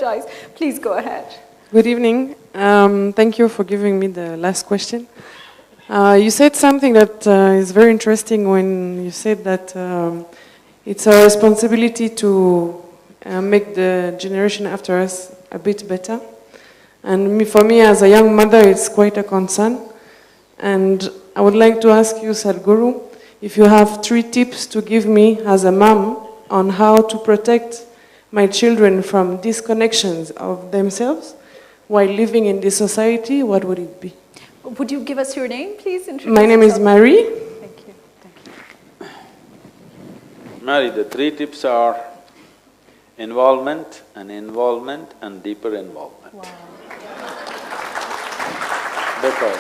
apologize. Please go ahead. Good evening. Thank you for giving me the last question. You said something that is very interesting when you said that it's our responsibility to make the generation after us a bit better. And for me, as a young mother, it's quite a concern. And I would like to ask you, Sadhguru, if you have 3 tips to give me as a mom on how to protect my children from disconnections of themselves while living in this society, what would it be? Would you give us your name, please? My name is Marie. Thank you. Thank you. Mary, the 3 tips are involvement and deeper involvement. Wow. Because…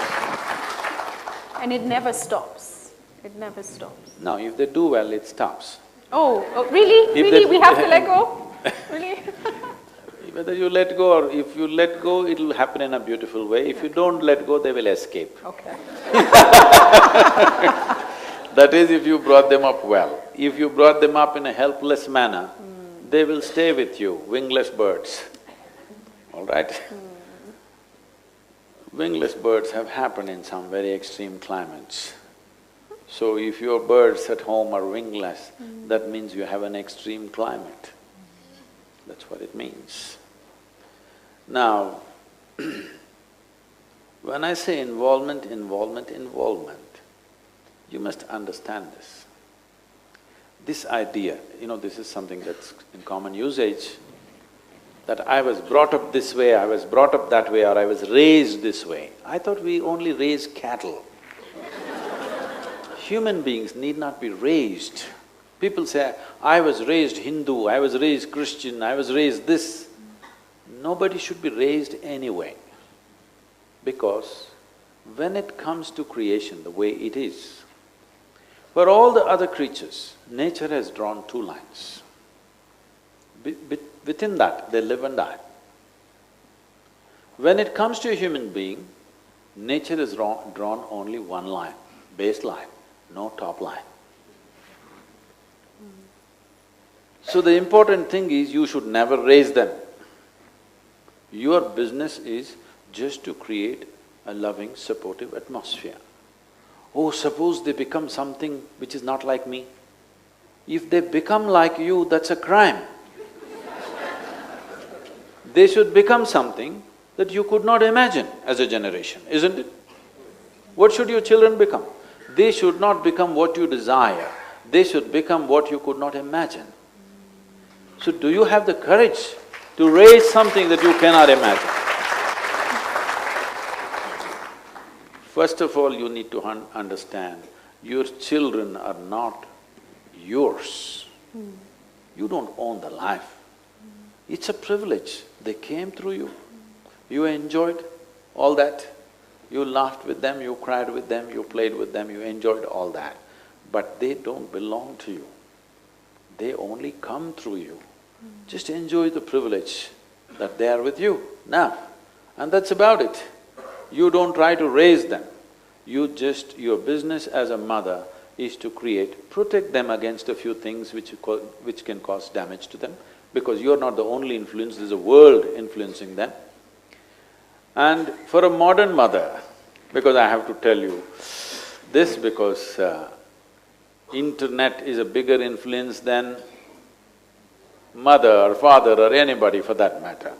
And it never stops. It never stops. No, if they do well, it stops. Oh, really? If really? they- We have to let go? Really? Whether you let go or if you let go, it'll happen in a beautiful way. If you don't let go, they will escape. Okay. That is, if you brought them up well. If you brought them up in a helpless manner, they will stay with you, wingless birds, all right? Wingless birds have happened in some very extreme climates. So if your birds at home are wingless, that means you have an extreme climate. That's what it means. Now, when I say involvement, you must understand this. This idea, this is something that's in common usage, that I was brought up this way, I was brought up that way, or I was raised this way. I thought we only raise cattle. Human beings need not be raised. People say, I was raised Hindu, I was raised Christian, I was raised this. Nobody should be raised anyway. Because when it comes to creation the way it is, for all the other creatures, nature has drawn 2 lines. Within that, they live and die. When it comes to a human being, nature has drawn only 1 line, baseline, no top line. So the important thing is you should never raise them. Your business is just to create a loving, supportive atmosphere. Oh, suppose they become something which is not like me. If they become like you, that's a crime. They should become something that you could not imagine as a generation, isn't it? What should your children become? They should not become what you desire, they should become what you could not imagine. So do you have the courage to raise something that you cannot imagine? First of all, you need to understand, your children are not yours. You don't own the life. It's a privilege. They came through you. You enjoyed all that. You laughed with them, you cried with them, you played with them, you enjoyed all that. But they don't belong to you. They only come through you. Just enjoy the privilege that they are with you now, and that's about it. You don't try to raise them. Your business as a mother is to protect them against a few things which can cause damage to them, because you're not the only influence, there's a world influencing them. And for a modern mother, because I have to tell you this because internet is a bigger influence than mother or father or anybody for that matter.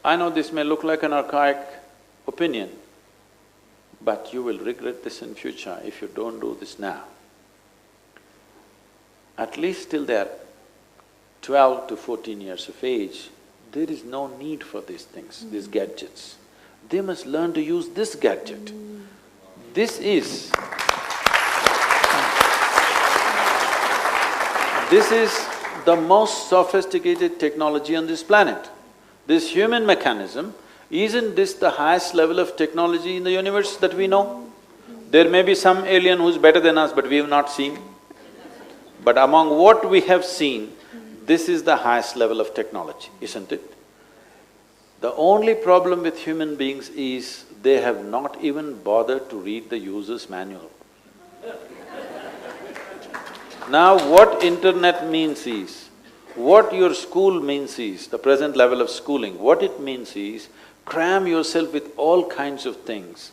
I know this may look like an archaic opinion, but you will regret this in future if you don't do this now. At least till they're 12 to 14 years of age, there is no need for these things, these gadgets. They must learn to use this gadget. This is the most sophisticated technology on this planet. This human mechanism, isn't this the highest level of technology in the universe that we know? There may be some alien who's better than us, but we have not seen. But among what we have seen, this is the highest level of technology, isn't it? The only problem with human beings is they have not even bothered to read the user's manual. Now what internet means is, What your school means is, the present level of schooling, what it means is, cram yourself with all kinds of things.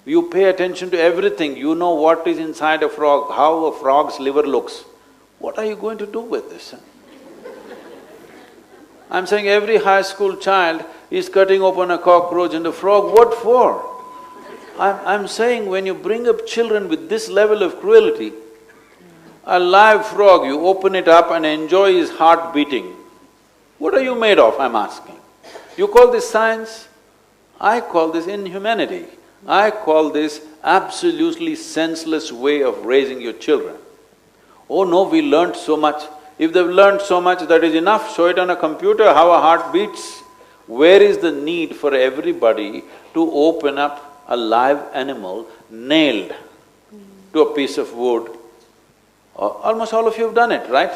You pay attention to everything, you know what is inside a frog, how a frog's liver looks. What are you going to do with this? I'm saying every high school child is cutting open a cockroach and a frog, what for? I'm saying when you bring up children with this level of cruelty, a live frog, you open it up and enjoy his heart beating. What are you made of, I'm asking? You call this science? I call this inhumanity. I call this absolutely senseless way of raising your children. Oh no, we learnt so much. If they've learnt so much, that is enough, show it on a computer how a heart beats. Where is the need for everybody to open up a live animal nailed to a piece of wood? Almost all of you have done it, right?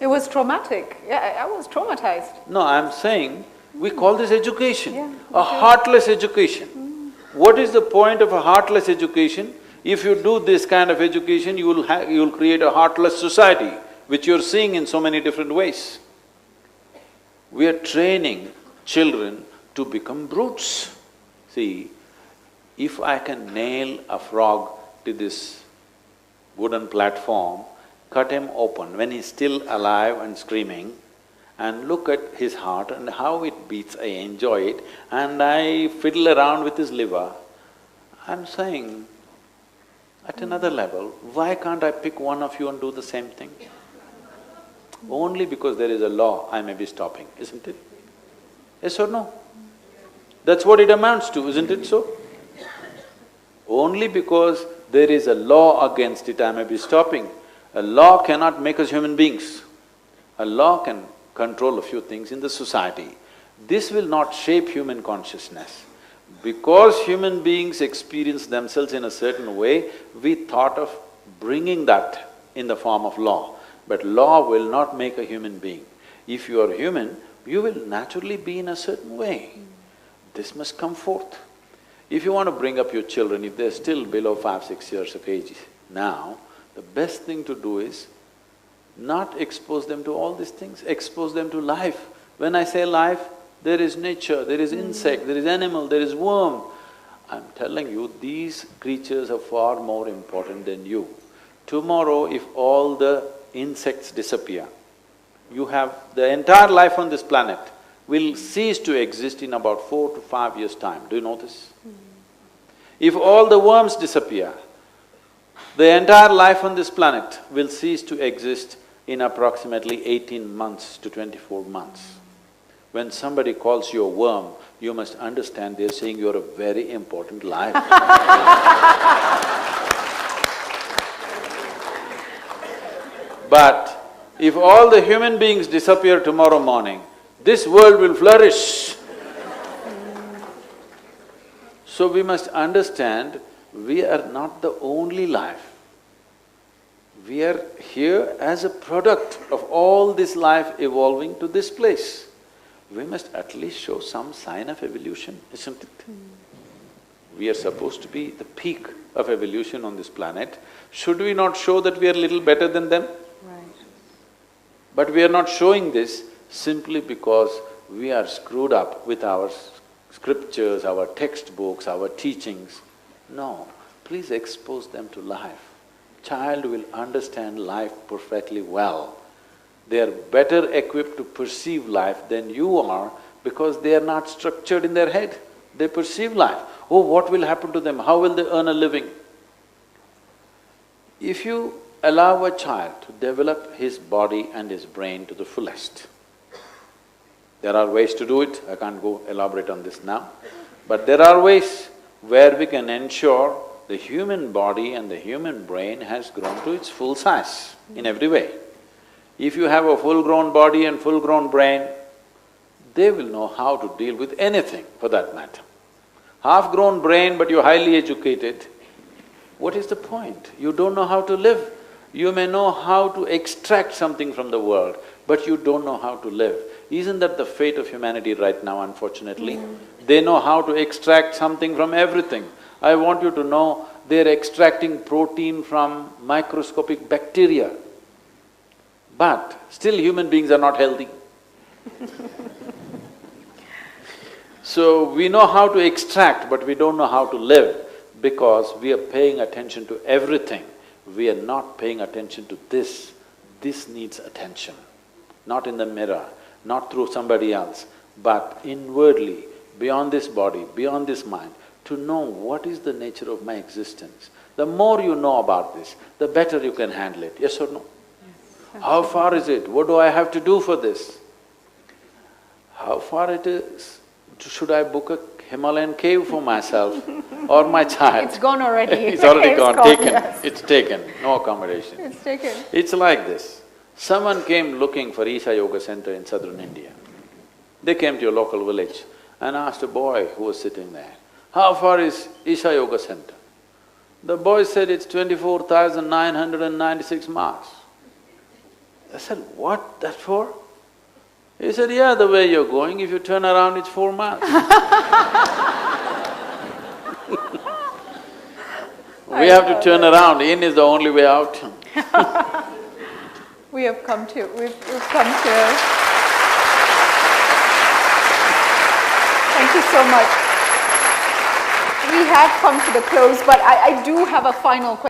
It was traumatic. Yeah, I was traumatized. No, I'm saying, we call this education, Yeah, a heartless education. What is the point of a heartless education? If you do this kind of education, you'll create a heartless society, which you're seeing in so many different ways. We are training children to become brutes. See, if I can nail a frog to this wooden platform, cut him open when he's still alive and screaming, and look at his heart and how it beats, I enjoy it, and I fiddle around with his liver, I'm saying, at another level, why can't I pick one of you and do the same thing? Only because there is a law, I may be stopping, isn't it? Yes or no? That's what it amounts to, isn't it so? Only because there is a law against it, I may be stopping. A law cannot make us human beings. A law can control a few things in the society. This will not shape human consciousness. Because human beings experience themselves in a certain way, we thought of bringing that in the form of law. But law will not make a human being. If you are human, you will naturally be in a certain way. This must come forth. If you want to bring up your children, if they're still below 5–6 years of age now, the best thing to do is not expose them to all these things, expose them to life. When I say life, there is nature, there is insect, there is animal, there is worm. I'm telling you, these creatures are far more important than you. Tomorrow, if all the insects disappear, you have… the entire life on this planet will cease to exist in about 4 to 5 years' time. Do you know this? If all the worms disappear, the entire life on this planet will cease to exist in approximately 18 months to 24 months. When somebody calls you a worm, you must understand they're saying you're a very important life. But if all the human beings disappear tomorrow morning, this world will flourish. So we must understand, we are not the only life. We are here as a product of all this life evolving to this place. We must at least show some sign of evolution, isn't it? We are supposed to be the peak of evolution on this planet. Should we not show that we are a little better than them? Right. But we are not showing this simply because we are screwed up with our scriptures, our textbooks, our teachings. No, please expose them to life. Child will understand life perfectly well. They are better equipped to perceive life than you are because they are not structured in their head. They perceive life. Oh, what will happen to them? How will they earn a living? If you allow a child to develop his body and his brain to the fullest, there are ways to do it, I can't go elaborate on this now, but there are ways where we can ensure the human body and the human brain has grown to its full size in every way. If you have a full-grown body and full-grown brain, they will know how to deal with anything for that matter. Half-grown brain but you're highly educated, what is the point? You don't know how to live. You may know how to extract something from the world, but you don't know how to live. Isn't that the fate of humanity right now, unfortunately? They know how to extract something from everything. I want you to know, they're extracting protein from microscopic bacteria. but still human beings are not healthy. So we know how to extract, but we don't know how to live because we are paying attention to everything. We are not paying attention to this. This needs attention, not in the mirror, not through somebody else, but inwardly, beyond this body, beyond this mind, to know what is the nature of my existence. The more you know about this, the better you can handle it, yes or no? Yes. How far is it? What do I have to do for this? How far it is? Should I book a Himalayan cave for myself or my child? It's gone already. It's already gone, taken. Yes. It's taken, no accommodation. It's taken. It's like this. Someone came looking for Isha Yoga Center in southern India. They came to a local village and asked a boy who was sitting there, "How far is Isha Yoga Center?" The boy said, "It's 24,996 miles." I said, "What, that for?" He said, "Yeah, the way you're going, if you turn around, it's 4 miles." We have to turn around, in is the only way out. We've come to… Thank you so much. We have come to the close, but I do have a final question.